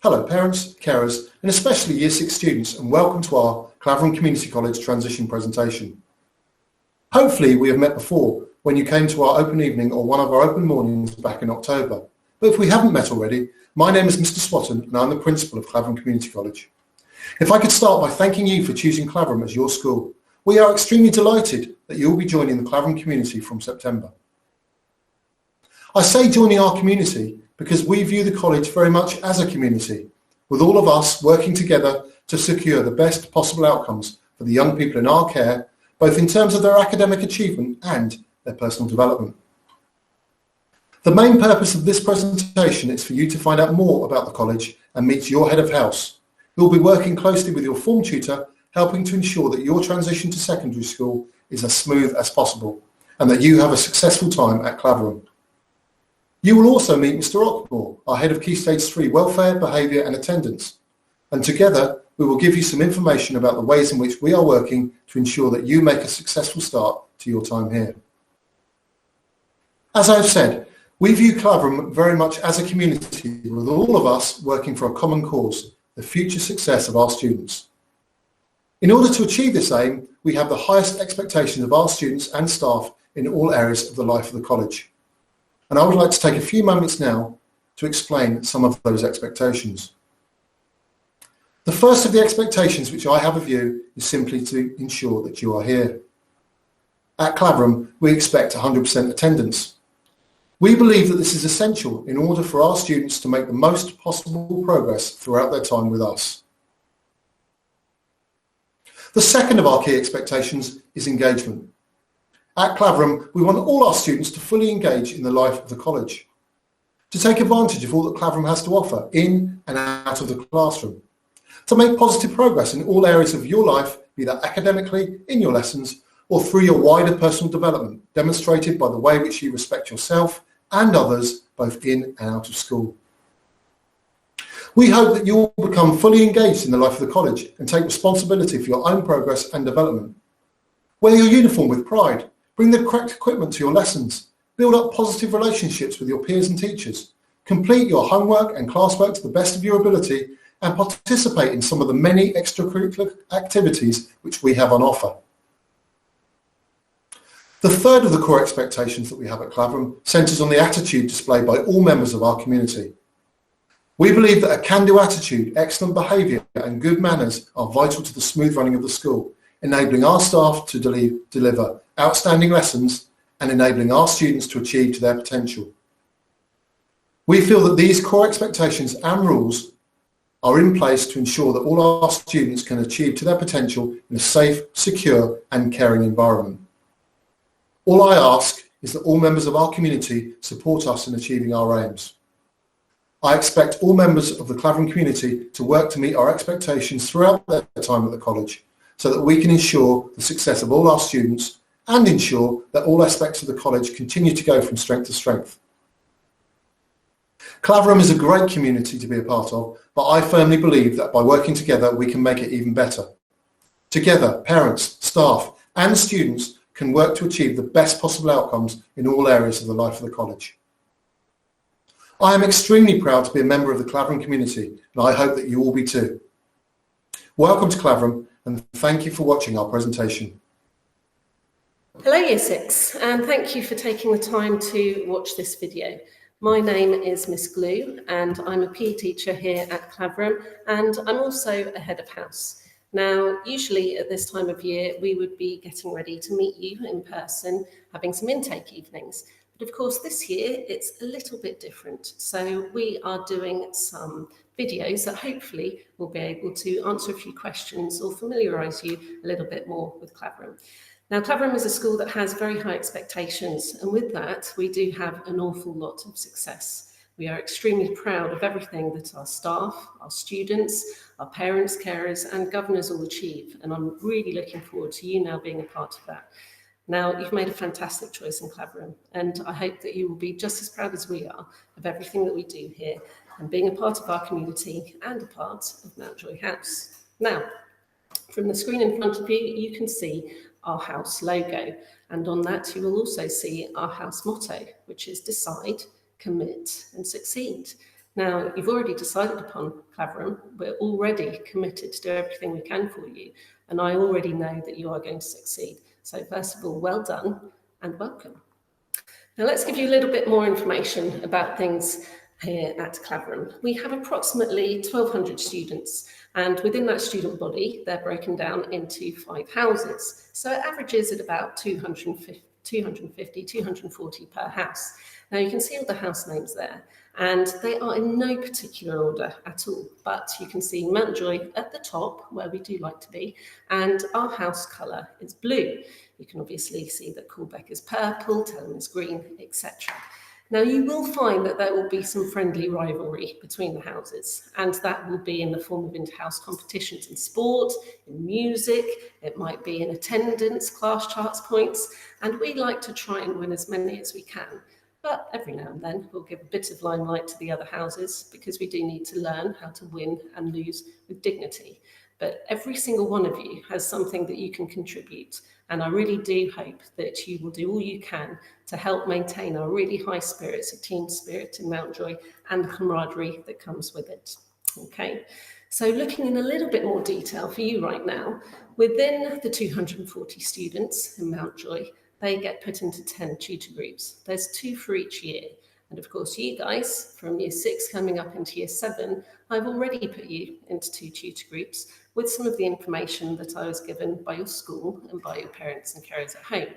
Hello parents, carers and especially Year 6 students, and welcome to our Clavering Community College transition presentation. Hopefully we have met before when you came to our open evening or one of our open mornings back in October. But if we haven't met already, my name is Mr. Swatton and I'm the Principal of Clavering Community College. If I could start by thanking you for choosing Clavering as your school. We are extremely delighted that you will be joining the Clavering community from September. I say joining our community because we view the college very much as a community, with all of us working together to secure the best possible outcomes for the young people in our care, both in terms of their academic achievement and their personal development. The main purpose of this presentation is for you to find out more about the college and meet your head of house, who will be working closely with your form tutor, helping to ensure that your transition to secondary school is as smooth as possible and that you have a successful time at Clavering. You will also meet Mr. Ockmore, our Head of Key Stage 3 Welfare, Behaviour and Attendance, and together we will give you some information about the ways in which we are working to ensure that you make a successful start to your time here. As I've said, we view Clavering very much as a community, with all of us working for a common cause, the future success of our students. In order to achieve this aim, we have the highest expectations of our students and staff in all areas of the life of the college. And I would like to take a few moments now to explain some of those expectations. The first of the expectations which I have of you is simply to ensure that you are here. At Clavering, we expect 100% attendance. We believe that this is essential in order for our students to make the most possible progress throughout their time with us. The second of our key expectations is engagement. At Clavering, we want all our students to fully engage in the life of the college, to take advantage of all that Clavering has to offer in and out of the classroom, to make positive progress in all areas of your life, be that academically, in your lessons, or through your wider personal development, demonstrated by the way in which you respect yourself and others, both in and out of school. We hope that you will become fully engaged in the life of the college and take responsibility for your own progress and development. Wear your uniform with pride. Bring the correct equipment to your lessons. Build up positive relationships with your peers and teachers. Complete your homework and classwork to the best of your ability and participate in some of the many extracurricular activities which we have on offer. The third of the core expectations that we have at Clavering centres on the attitude displayed by all members of our community. We believe that a can-do attitude, excellent behaviour and good manners are vital to the smooth running of the school, enabling our staff to deliver outstanding lessons and enabling our students to achieve to their potential. We feel that these core expectations and rules are in place to ensure that all our students can achieve to their potential in a safe, secure and caring environment. All I ask is that all members of our community support us in achieving our aims. I expect all members of the Clavering community to work to meet our expectations throughout their time at the college, so that we can ensure the success of all our students and ensure that all aspects of the college continue to go from strength to strength. Clavering is a great community to be a part of, but I firmly believe that by working together we can make it even better. Together, parents, staff and students can work to achieve the best possible outcomes in all areas of the life of the college. I am extremely proud to be a member of the Clavering community, and I hope that you will be too. Welcome to Clavering, and thank you for watching our presentation. Hello Year 6, and thank you for taking the time to watch this video. My name is Miss Glue, and I'm a PE teacher here at Clavering, and I'm also a head of house. Now, usually at this time of year, we would be getting ready to meet you in person, having some intake evenings. But of course, this year it's a little bit different. So we are doing some videos that hopefully will be able to answer a few questions or familiarise you a little bit more with Clavering. Now, Clavering is a school that has very high expectations, and with that, we do have an awful lot of success. We are extremely proud of everything that our staff, our students, our parents, carers, and governors all achieve, and I'm really looking forward to you now being a part of that. Now, you've made a fantastic choice in Clavering, and I hope that you will be just as proud as we are of everything that we do here and being a part of our community and a part of Montjoie House. Now, from the screen in front of you, you can see our house logo, and on that you will also see our house motto, which is decide, commit and succeed. Now, you've already decided upon Clavering. We're already committed to do everything we can for you, and I already know that you are going to succeed. So first of all, well done and welcome. Now let's give you a little bit more information about things here at Clavering. We have approximately 1,200 students, and within that student body, they're broken down into 5 houses. So it averages at about 250, 240 per house. Now you can see all the house names there, and they are in no particular order at all, but you can see Montjoie at the top, where we do like to be, and our house colour is blue. You can obviously see that Coolbeck is purple, Telham is green, etc. Now you will find that there will be some friendly rivalry between the houses, and that will be in the form of inter-house competitions in sport, in music, it might be in attendance, class charts points, and we like to try and win as many as we can. But every now and then we'll give a bit of limelight to the other houses because we do need to learn how to win and lose with dignity. But every single one of you has something that you can contribute. And I really do hope that you will do all you can to help maintain our really high spirits of team spirit in Montjoie and the camaraderie that comes with it. Okay, so looking in a little bit more detail for you right now, within the 240 students in Montjoie, they get put into 10 tutor groups. There's 2 for each year. And of course, you guys, from year 6 coming up into year 7, I've already put you into 2 tutor groups with some of the information that I was given by your school and by your parents and carers at home.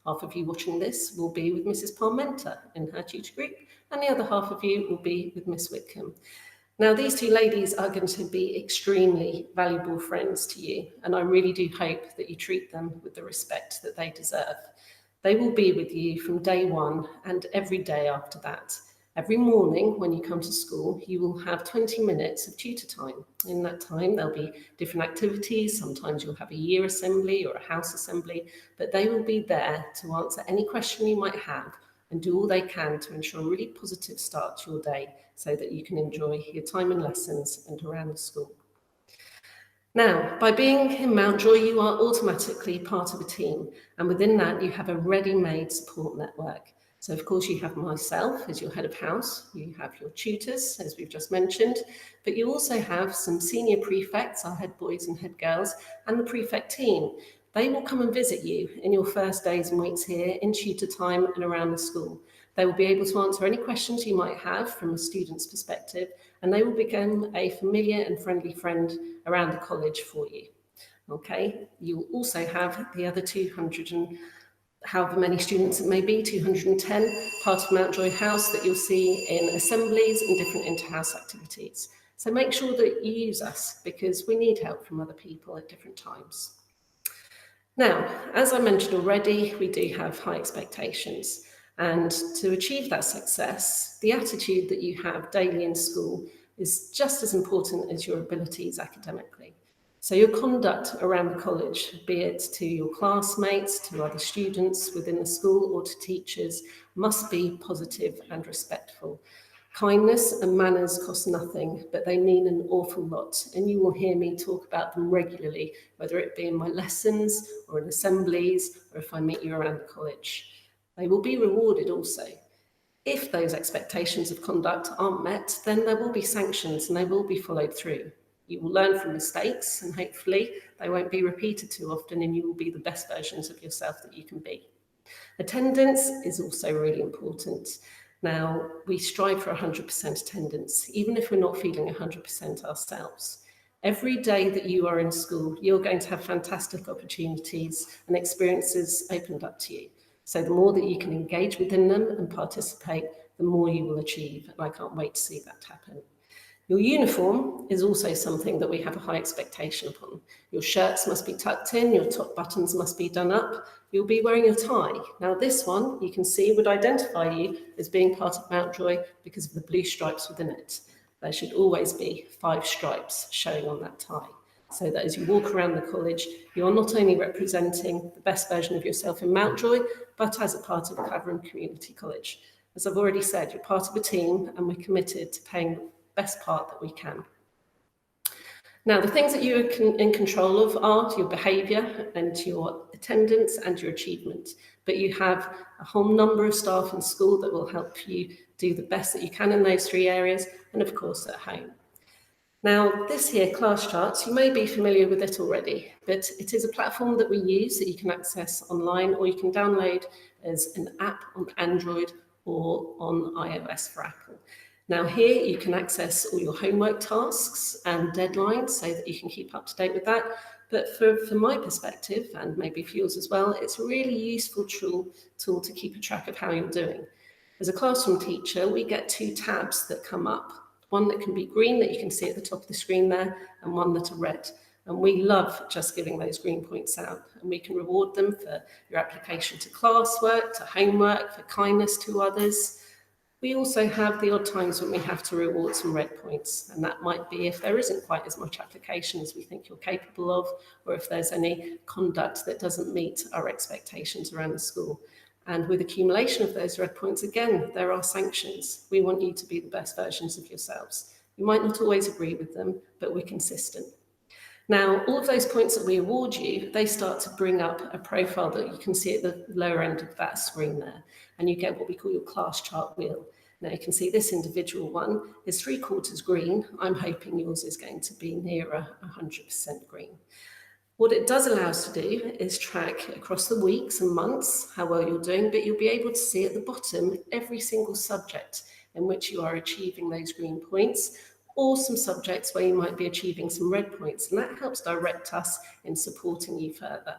Half of you watching this will be with Mrs. Parmenter in her tutor group, and the other half of you will be with Miss Whitcomb. Now, these 2 ladies are going to be extremely valuable friends to you, and I really do hope that you treat them with the respect that they deserve. They will be with you from day 1 and every day after that. Every morning when you come to school, you will have 20 minutes of tutor time. In that time, there'll be different activities. Sometimes you'll have a year assembly or a house assembly, but they will be there to answer any question you might have and do all they can to ensure a really positive start to your day so that you can enjoy your time in lessons and around the school. Now, by being in Montjoie, you are automatically part of a team, and within that you have a ready-made support network. So of course you have myself as your head of house, you have your tutors, as we've just mentioned, but you also have some senior prefects, our head boys and head girls, and the prefect team. They will come and visit you in your first days and weeks here in tutor time and around the school. They will be able to answer any questions you might have from a student's perspective, and they will become a familiar and friendly friend around the college for you. Okay, you will also have the other 200 and however many students it may be, 210, part of Montjoie House that you'll see in assemblies and different inter-house activities. So make sure that you use us because we need help from other people at different times. Now, as I mentioned already, we do have high expectations. And to achieve that success, the attitude that you have daily in school is just as important as your abilities academically. So your conduct around the college, be it to your classmates, to other students within the school or to teachers, must be positive and respectful. Kindness and manners cost nothing, but they mean an awful lot, and you will hear me talk about them regularly, whether it be in my lessons or in assemblies or if I meet you around the college. They will be rewarded also. If those expectations of conduct aren't met, then there will be sanctions and they will be followed through. You will learn from mistakes and hopefully they won't be repeated too often and you will be the best versions of yourself that you can be. Attendance is also really important. Now, we strive for 100% attendance, even if we're not feeling 100% ourselves. Every day that you are in school, you're going to have fantastic opportunities and experiences opened up to you. So the more that you can engage within them and participate, the more you will achieve. And I can't wait to see that happen. Your uniform is also something that we have a high expectation upon. Your shirts must be tucked in, your top buttons must be done up, you'll be wearing your tie. Now this one, you can see, would identify you as being part of Montjoie because of the blue stripes within it. There should always be 5 stripes showing on that tie, so that as you walk around the college, you are not only representing the best version of yourself in Montjoie, but as a part of Clavering Community College. As I've already said, you're part of a team and we're committed to paying the best part that we can. Now, the things that you are in control of are your behaviour and your attendance and your achievement, but you have a whole number of staff in school that will help you do the best that you can in those 3 areas, and of course at home. Now, this here, Class Charts, you may be familiar with it already, but it is a platform that we use that you can access online, or you can download as an app on Android or on iOS for Apple. Now here you can access all your homework tasks and deadlines so that you can keep up to date with that. But from my perspective, and maybe for yours as well, it's a really useful tool to keep a track of how you're doing. As a classroom teacher, we get 2 tabs that come up. One that can be green that you can see at the top of the screen there, and one that are red. And we love just giving those green points out, and we can reward them for your application to classwork, to homework, for kindness to others. We also have the odd times when we have to reward some red points, and that might be if there isn't quite as much application as we think you're capable of, or if there's any conduct that doesn't meet our expectations around the school. And with accumulation of those red points, again, there are sanctions. We want you to be the best versions of yourselves. You might not always agree with them, but we're consistent. Now, all of those points that we award you, they start to bring up a profile that you can see at the lower end of that screen there, and you get what we call your class chart wheel. Now, you can see this individual one is 3/4 green. I'm hoping yours is going to be nearer 100% green. What it does allow us to do is track across the weeks and months how well you're doing, but you'll be able to see at the bottom every single subject in which you are achieving those green points, or some subjects where you might be achieving some red points, and that helps direct us in supporting you further.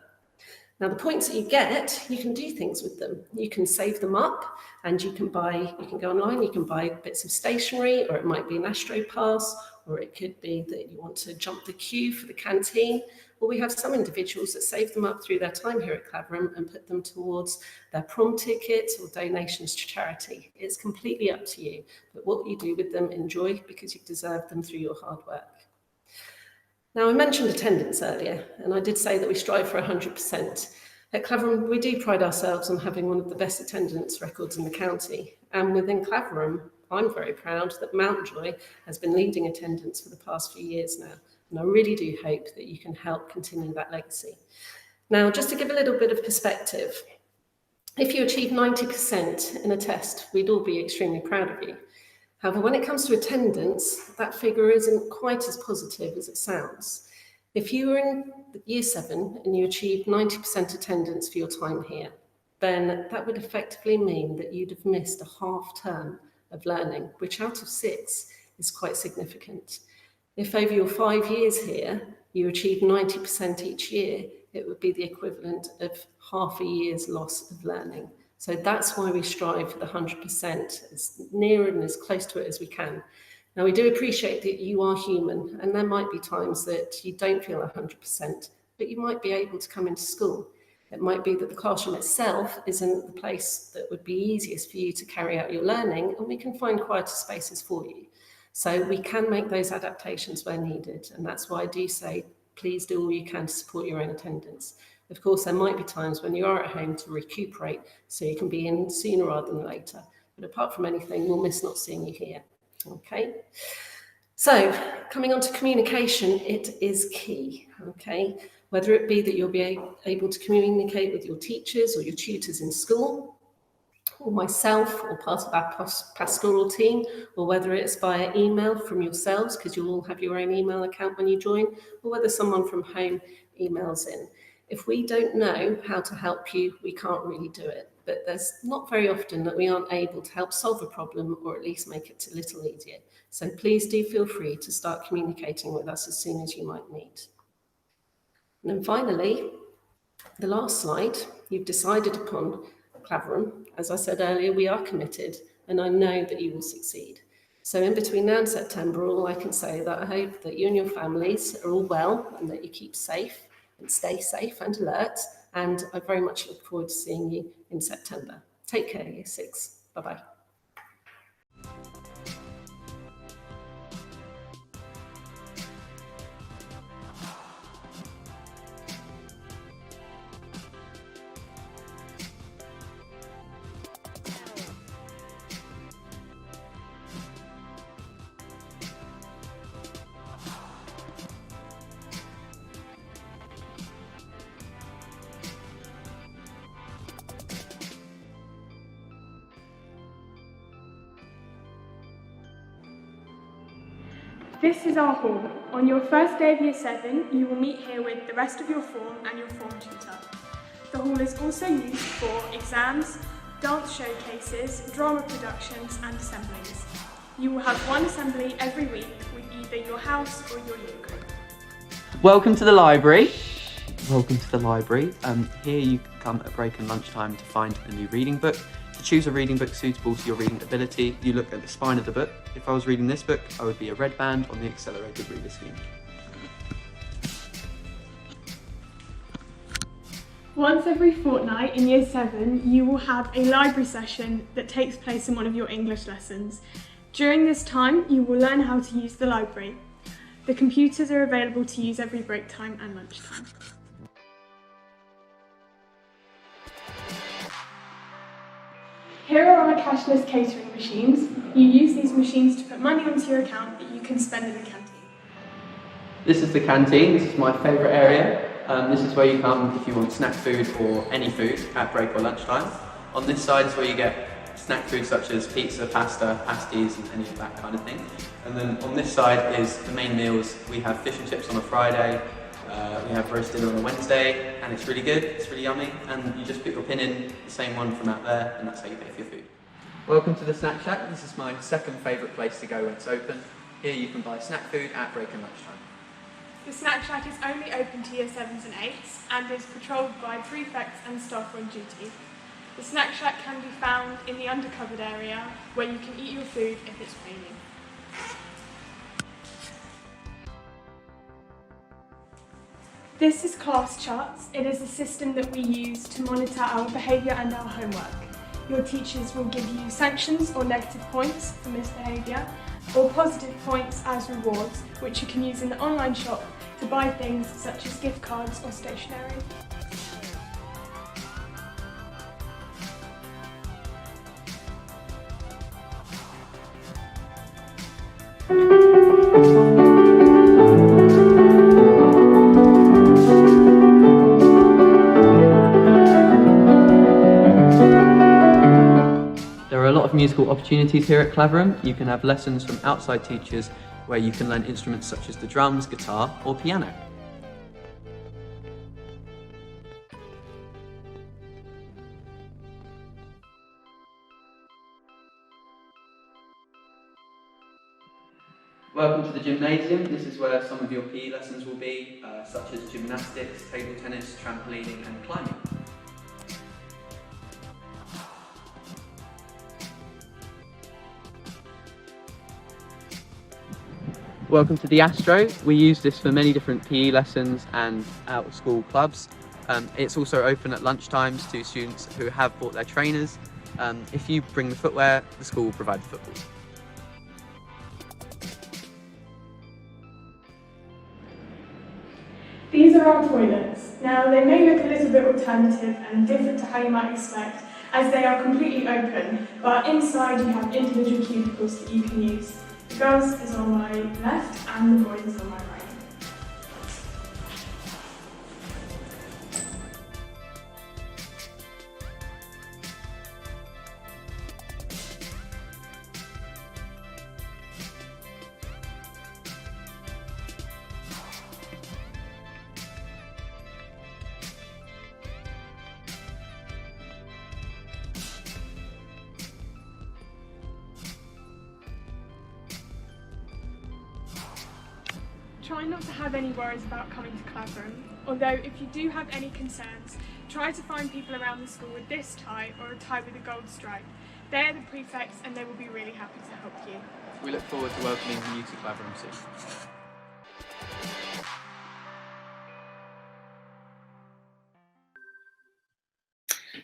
Now, the points that you get, you can do things with them. You can save them up, and you can go online, you can buy bits of stationery, or it might be an Astro Pass, or it could be that you want to jump the queue for the canteen. Or we have some individuals that save them up through their time here at Clavering and put them towards their prom tickets or donations to charity. It's completely up to you, but what you do with them, enjoy, because you've deserved them through your hard work. Now, I mentioned attendance earlier, and I did say that we strive for 100%. At Clavering, we do pride ourselves on having one of the best attendance records in the county. And within Clavering, I'm very proud that Montjoie has been leading attendance for the past few years now. And I really do hope that you can help continue that legacy. Now, just to give a little bit of perspective, if you achieve 90% in a test, we'd all be extremely proud of you. However, when it comes to attendance, that figure isn't quite as positive as it sounds. If you were in year 7 and you achieved 90% attendance for your time here, then that would effectively mean that you'd have missed a half term of learning, which out of 6 is quite significant. If over your 5 years here, you achieve 90% each year, it would be the equivalent of half a year's loss of learning. So that's why we strive for the 100%, as near and as close to it as we can. Now, we do appreciate that you are human, and there might be times that you don't feel 100%, but you might be able to come into school. It might be that the classroom itself isn't the place that would be easiest for you to carry out your learning, and we can find quieter spaces for you. So we can make those adaptations where needed, and that's why I do say, please do all you can to support your own attendance. Of course, there might be times when you are at home to recuperate, so you can be in sooner rather than later. But apart from anything, we'll miss not seeing you here. Okay? So, coming on to communication, it is key. Okay? Whether it be that you'll be able to communicate with your teachers or your tutors in school, or myself, or part of our pastoral team, or whether it's via email from yourselves, because you'll all have your own email account when you join, or whether someone from home emails in. If we don't know how to help you, we can't really do it. But there's not very often that we aren't able to help solve a problem or at least make it a little easier. So please do feel free to start communicating with us as soon as you might need. And then finally, the last slide, you've decided upon Clavering. As I said earlier, we are committed, and I know that you will succeed. So in between now and September, all I can say is that I hope that you and your families are all well and that you keep safe and stay safe and alert. And I very much look forward to seeing you in September. Take care, Year 6. Bye-bye. This is our hall. On your first day of Year 7, you will meet here with the rest of your form and your form tutor. The hall is also used for exams, dance showcases, drama productions and assemblies. You will have one assembly every week with either your house or your year group. Welcome to the library. Welcome to the library. Here you can come at break and lunchtime to find a new reading book. To choose a reading book suitable to your reading ability, you look at the spine of the book. If I was reading this book, I would be a red band on the accelerated reader scheme. Once every fortnight in Year 7, you will have a library session that takes place in one of your English lessons. During this time, you will learn how to use the library. The computers are available to use every break time and lunchtime. Here are our cashless catering machines. You use these machines to put money onto your account that you can spend in the canteen. This is the canteen. This is my favourite area. This is where you come if you want snack food or any food at break or lunchtime. On this side is where you get snack food such as pizza, pasta, pasties and any of that kind of thing. And then on this side is the main meals. We have fish and chips on a Friday, we have roast dinner on a Wednesday, and it's really good, it's really yummy, and you just put your pin in, the same one from out there, and that's how you pay for your food. Welcome to the Snack Shack. This is my second favourite place to go when it's open. Here you can buy snack food at break and lunchtime. The Snack Shack is only open to Year 7s and 8s and is patrolled by prefects and staff on duty. The Snack Shack can be found in the undercovered area where you can eat your food if it's raining. This is Class Charts. It is a system that we use to monitor our behaviour and our homework. Your teachers will give you sanctions or negative points for misbehaviour, or positive points as rewards, which you can use in the online shop to buy things such as gift cards or stationery. There are a lot of musical opportunities here at Clavering. You can have lessons from outside teachers where you can learn instruments such as the drums, guitar or piano. Welcome to the gymnasium. This is where some of your PE lessons will be, such as gymnastics, table tennis, trampolining and climbing. Welcome to the Astro. We use this for many different PE lessons and out-of-school clubs. It's also open at lunchtimes to students who have bought their trainers. If you bring the footwear, the school will provide the football. These are our toilets. Now, they may look a little bit alternative and different to how you might expect, as they are completely open, but inside you have individual cubicles that you can use. The girls is on my left and the boys is on my right. Try not to have any worries about coming to Clavering, although if you do have any concerns, try to find people around the school with this tie or a tie with a gold stripe. They are the prefects and they will be really happy to help you. We look forward to welcoming you to Clavering soon.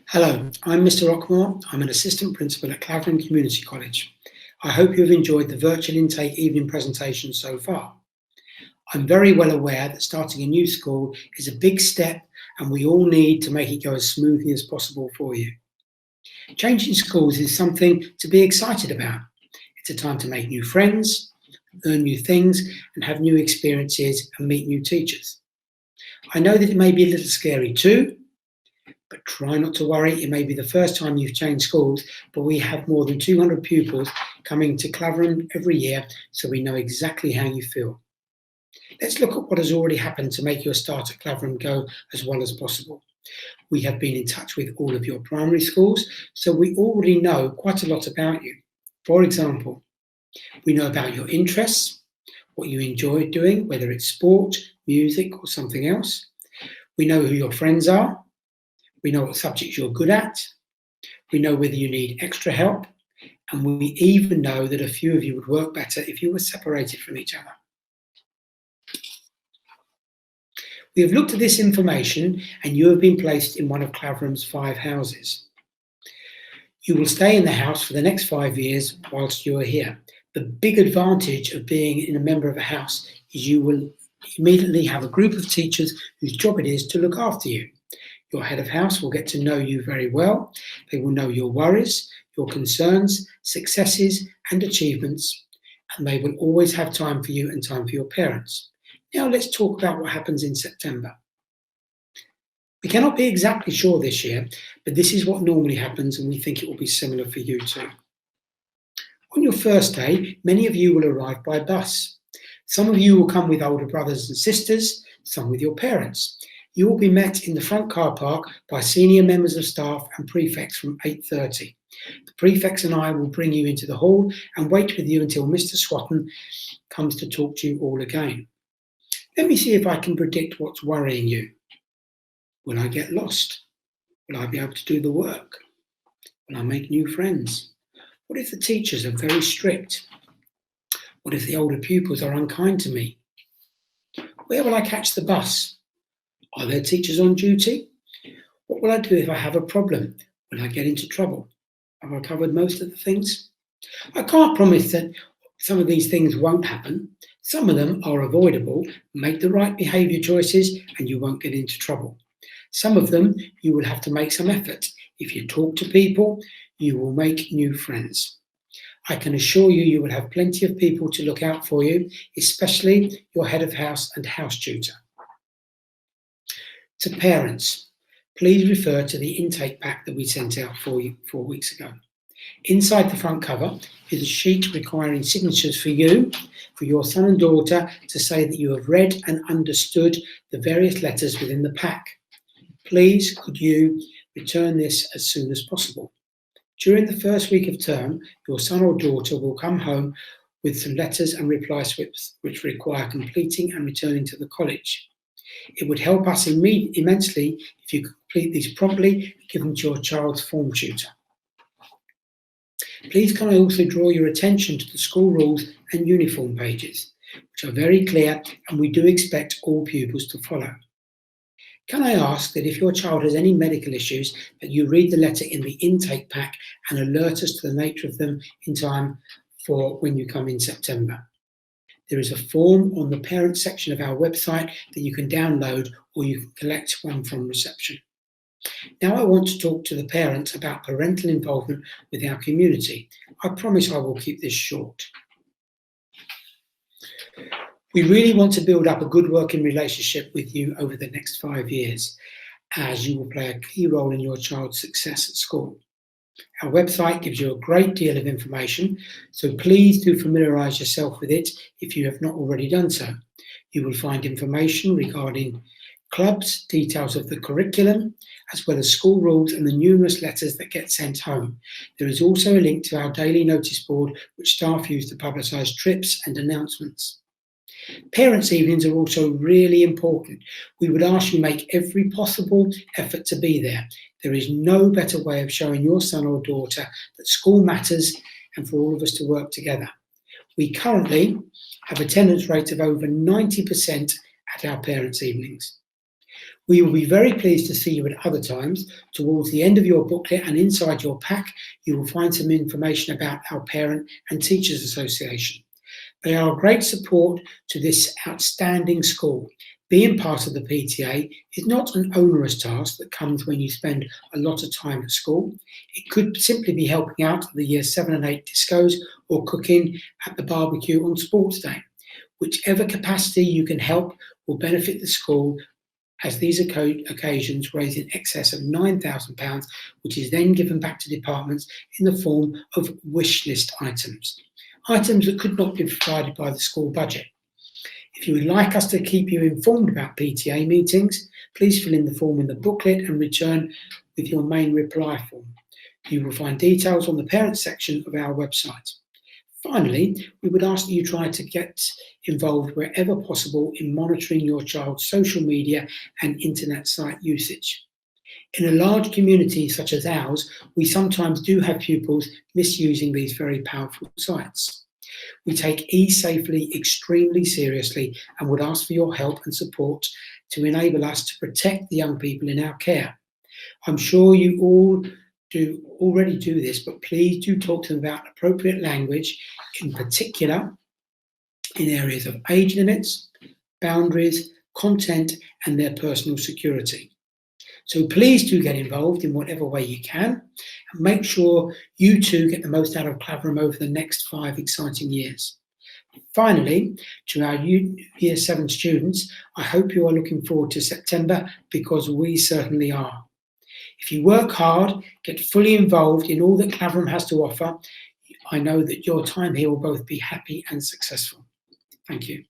Hello, I'm Mr. Rockmore. I'm an assistant principal at Clavering Community College. I hope you've enjoyed the virtual intake evening presentation so far. I'm very well aware that starting a new school is a big step and we all need to make it go as smoothly as possible for you. Changing schools is something to be excited about. It's a time to make new friends, learn new things and have new experiences and meet new teachers. I know that it may be a little scary too, But try not to worry. It may be the first time you've changed schools, but we have more than 200 pupils coming to Clavering every year, so we know exactly how you feel. Let's look at what has already happened to make your start at Clavering go as well as possible. We have been in touch with all of your primary schools, so we already know quite a lot about you. For example, we know about your interests, what you enjoy doing, whether it's sport, music, or something else. We know who your friends are. We know what subjects you're good at. We know whether you need extra help. And we even know that a few of you would work better if you were separated from each other. We have looked at this information and you have been placed in one of Clavering's 5 houses. You will stay in the house for the next 5 years whilst you are here. The big advantage of being in a member of a house is you will immediately have a group of teachers whose job it is to look after you. Your head of house will get to know you very well. They will know your worries, your concerns, successes and achievements, and they will always have time for you and time for your parents. Now let's talk about what happens in September. We cannot be exactly sure this year, but this is what normally happens and we think it will be similar for you too. On your first day, many of you will arrive by bus. Some of you will come with older brothers and sisters, some with your parents. You will be met in the front car park by senior members of staff and prefects from 8:30. The prefects and I will bring you into the hall and wait with you until Mr. Swatton comes to talk to you all again. Let me see if I can predict what's worrying you. Will I get lost? Will I be able to do the work? Will I make new friends? What if the teachers are very strict? What if the older pupils are unkind to me? Where will I catch the bus? Are there teachers on duty? What will I do if I have a problem? Will I get into trouble? Have I covered most of the things? I can't promise that some of these things won't happen. Some of them are avoidable. Make the right behaviour choices and you won't get into trouble. Some of them you will have to make some effort. If you talk to people, you will make new friends. I can assure you, you will have plenty of people to look out for you, especially your head of house and house tutor. To parents, please refer to the intake pack that we sent out for you 4 weeks ago. Inside the front cover is a sheet requiring signatures for you, for your son and daughter, to say that you have read and understood the various letters within the pack. Please could you return this as soon as possible. During the first week of term, your son or daughter will come home with some letters and reply slips which require completing and returning to the college. It would help us immensely if you could complete these promptly and give them to your child's form tutor. Please can I also draw your attention to the school rules and uniform pages, which are very clear and we do expect all pupils to follow. Can I ask that if your child has any medical issues, that you read the letter in the intake pack and alert us to the nature of them in time for when you come in September. There is a form on the parent section of our website that you can download or you can collect one from reception. Now I want to talk to the parents about parental involvement with our community. I promise I will keep this short. We really want to build up a good working relationship with you over the next 5 years, as you will play a key role in your child's success at school. Our website gives you a great deal of information, so please do familiarise yourself with it if you have not already done so. You will find information regarding clubs, details of the curriculum, as well as school rules and the numerous letters that get sent home. There is also a link to our daily notice board, which staff use to publicise trips and announcements. Parents' evenings are also really important. We would ask you make every possible effort to be there. There is no better way of showing your son or daughter that school matters and for all of us to work together. We currently have attendance rates of over 90% at our parents' evenings. We will be very pleased to see you at other times. Towards the end of your booklet and inside your pack, you will find some information about our Parent and Teachers Association. They are a great support to this outstanding school. Being part of the PTA is not an onerous task that comes when you spend a lot of time at school. It could simply be helping out at the Year 7 and 8 discos or cooking at the barbecue on sports day. Whichever capacity you can help will benefit the school as these occasions raise in excess of £9,000, which is then given back to departments in the form of wish list items that could not be provided by the school budget. If you would like us to keep you informed about PTA meetings, please fill in the form in the booklet and return with your main reply form. You will find details on the parents section of our website. Finally, we would ask that you try to get involved wherever possible in monitoring your child's social media and internet site usage. In a large community such as ours, we sometimes do have pupils misusing these very powerful sites. We take eSafely extremely seriously and would ask for your help and support to enable us to protect the young people in our care. I'm sure you all already do this, but please do talk to them about appropriate language, in particular in areas of age limits, boundaries, content, and their personal security. So please do get involved in whatever way you can, and make sure you too get the most out of Clavering over the next 5 exciting years. Finally, to our Year 7 students, I hope you are looking forward to September, because we certainly are. If you work hard, get fully involved in all that Clavering has to offer, I know that your time here will both be happy and successful. Thank you.